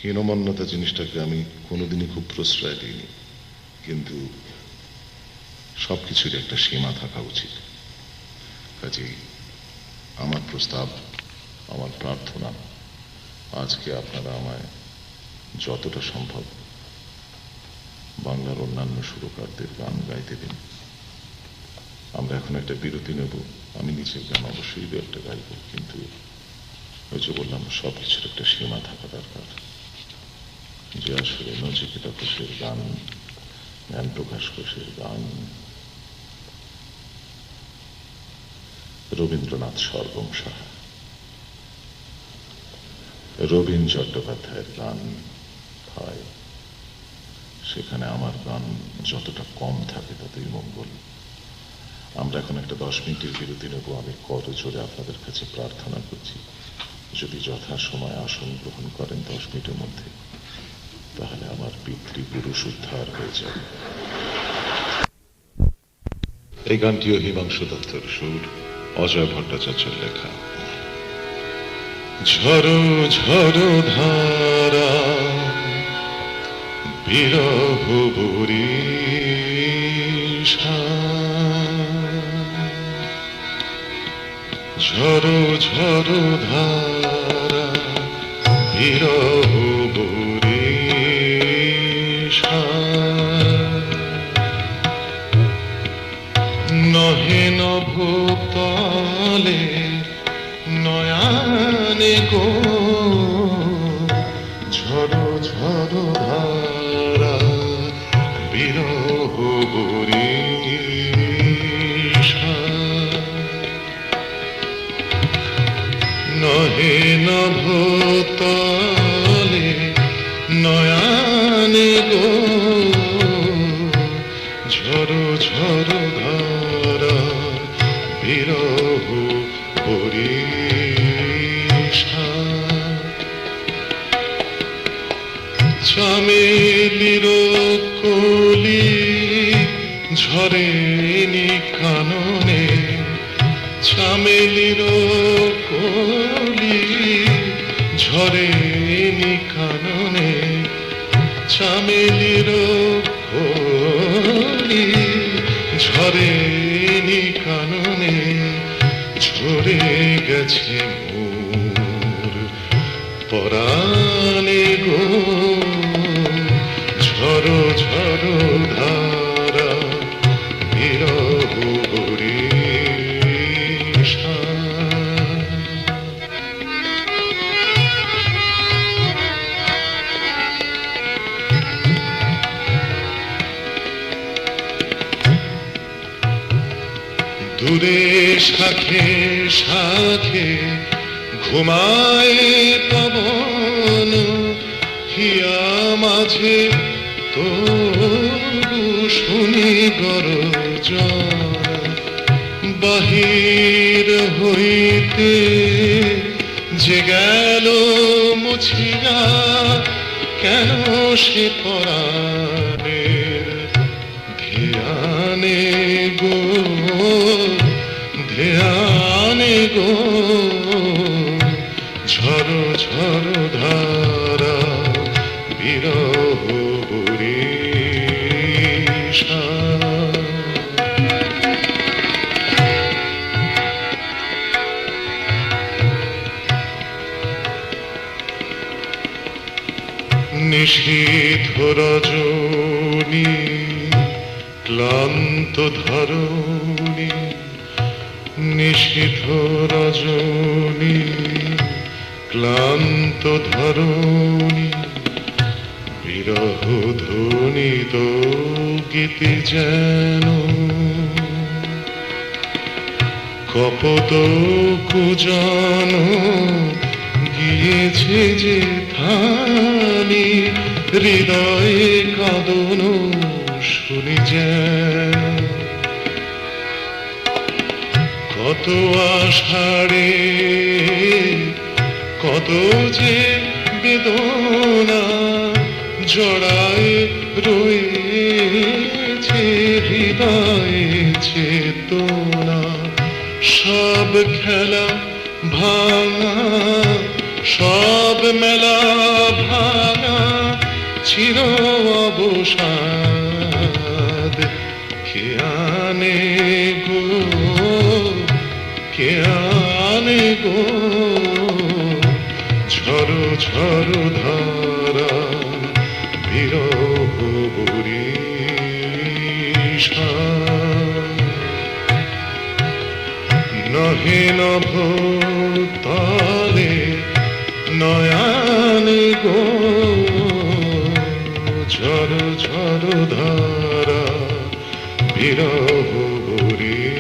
হীনমন্যতা জিনিসটাকে আমি কোনোদিনই খুব প্রশ্রয় দিইনি, কিন্তু সবকিছুর একটা সীমা থাকা উচিত। কাজেই আমার প্রস্তাব, আমার প্রার্থনা, আজকে আপনারা আমায় যতটা সম্ভব বাংলার অন্যান্য সুরকারদের গান গাইতে দিন। আমরা এখন একটা বিরতি নেব। আমি নিজের গান অবশ্যই দু একটা গাইব, কিন্তু ওই যে বললাম সবকিছুর একটা সীমা থাকা দরকার। যে আসলে নচিকেতা ঘোষের গান, জ্ঞান প্রকাশ ঘোষের গান, রবীন্দ্রনাথ সরগম সাহা, রবীন চট্টোপাধ্যায়ের গান হয়, সেখানে আমার গান যতটা কম থাকে ততই মঙ্গল। আমরা এখন একটা 10 মিনিটের বিরতি নেব। আমি কত জোরে আপনাদের কাছে প্রার্থনা করছি, যদি যথাসময়ে আসন গ্রহণ করেন 10 মিনিটের মধ্যে, তাহলে আমার পিতৃপুরুষ উদ্ধার হয়ে যাবে। এই গানটিও হিমাংশু দত্তর সুর, অজয় ভট্টাচার্যের লেখা। ঝড়ো ঝড়ো ধারা বিরহ বরিশা, ঝড়ো ঝড়ো ধারা বিরহ বরিশা, নহেন ভূতলে নয়ানে গো, ঝড়ো ঝড়ো ধারা বিরহ বরিশা, নহেন ভূতলে নয়ানে গো, ঝড়ো ঝড়ো ধারা বিরহ বরিশা, চামেলির কলি ঝরেনি কাননে, চামেলির কলি ঝরেনি কাননে, চামেলির কলি ঝরেনি কাননে, ঝরে গেছে মোর পরাণে গো, ঝড়ো ঝড়ো ধারা বিরহ বরিশা। দূরে শাখে শাখে ঘুমায় পবন, হিয়া মাঝে তবু শুনি গর্জন, বাহির হইতে যে গেল মুছিয়া, কেন সে পরাণের ধ্যানে গো, ধ্যানে গো, ঝড়ো ঝড়ো ধারা বিরহ বরিশা। নিশীথ রজনী ক্লান্ত ধরণী, নিশীথ রজনী ক্লান্ত ধরণী, বিরহ ধ্বনিত গীতি যেন কপত কুজন গিয়েছে যে থানি, হৃদয়ে কাঁদন শুনি যেন, কত আষাঢ়ে কত যে বেদনা জড়ায় রয়েছে হৃদয়ে চেতনা, সব খেলা ভাঙা, সব মেলা ভাঙা, সাদ কে আনে গো, কে আনে গো, ঝড়ো ঝড়ো ধারা বিরহ বরিশান। নহে নভ তলে নয়ানে গো, ঝড়ো ঝড়ো ধারা বিরহ বরিশান।